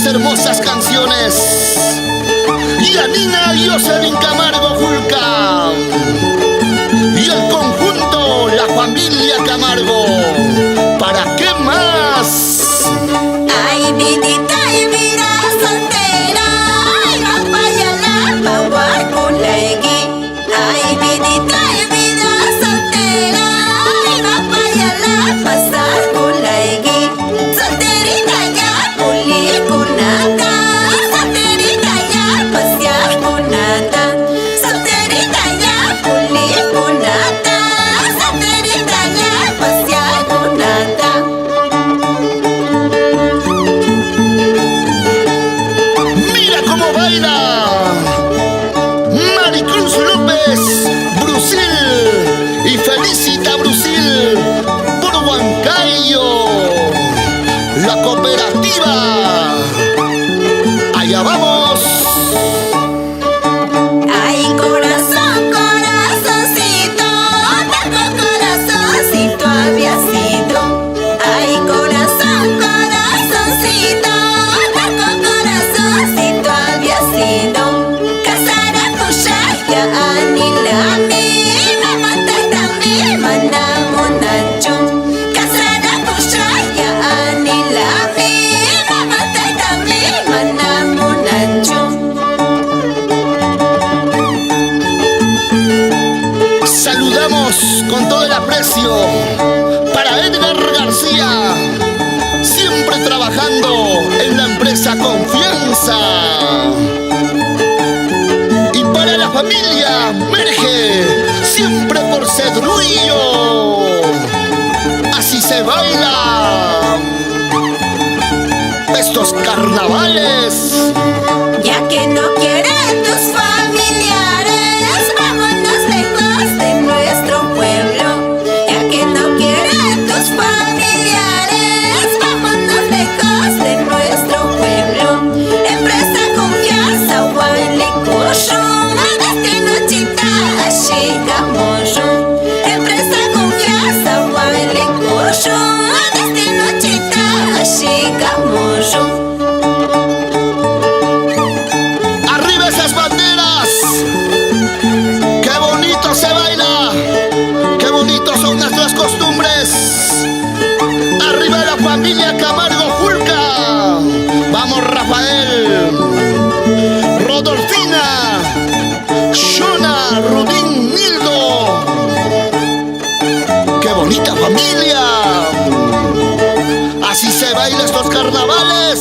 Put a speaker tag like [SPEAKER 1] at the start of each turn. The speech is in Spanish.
[SPEAKER 1] hermosas canciones. Yanina y Jocelyn Camargo Julca. Y el conjunto, la familia Camargo. ¿Para qué más?
[SPEAKER 2] Ay, vidita y vida soltera. Ay, rapaya la bawa kulegi. Ay, vidita y vida soltera. Ay, rapaya la pasar kulegi. Solterita ya puli kunata. Solterita ya pasear kunata. Solterita ya puli kunata. Solterita ya pasear kunata.
[SPEAKER 1] Mira cómo baila Maricruz López, Brusil y Felicita Brusil por Huancayo, la cooperativa. Allá vamos.
[SPEAKER 2] Ay, corazón, corazoncito, taco corazoncito había sido. Ay, corazón, corazoncito, taco corazoncito había sido. Casara tuya anilami, mamata también mandamos nacho. Casara tuya anilami, mamata también mandamos nacho.
[SPEAKER 1] Saludamos con todo el aprecio para Edgar García, siempre trabajando en la empresa Confianza. Y para la familia Merge, siempre por Cedrullo. Así se baila estos carnavales.
[SPEAKER 2] Ya que no quieren tus familiares, vámonos lejos de nuestro pueblo. Ya que no quieren tus familiares, vámonos lejos de nuestro pueblo. Empresa Confianza, Huaylicuyo, destino chita, Ashikamoyo. Empresa Confianza, Huaylicuyo, destino chita, Ashikamoyo.
[SPEAKER 1] ¡Arriba esas banderas! ¡Qué bonito se baila! ¡Qué bonitos son nuestras costumbres! ¡Arriba la familia Camargo Julca! ¡Vamos, Rafael! ¡Rodolfina! ¡Shona! ¡Rubín! ¡Nildo! ¡Qué bonita familia! Así se baila estos carnavales.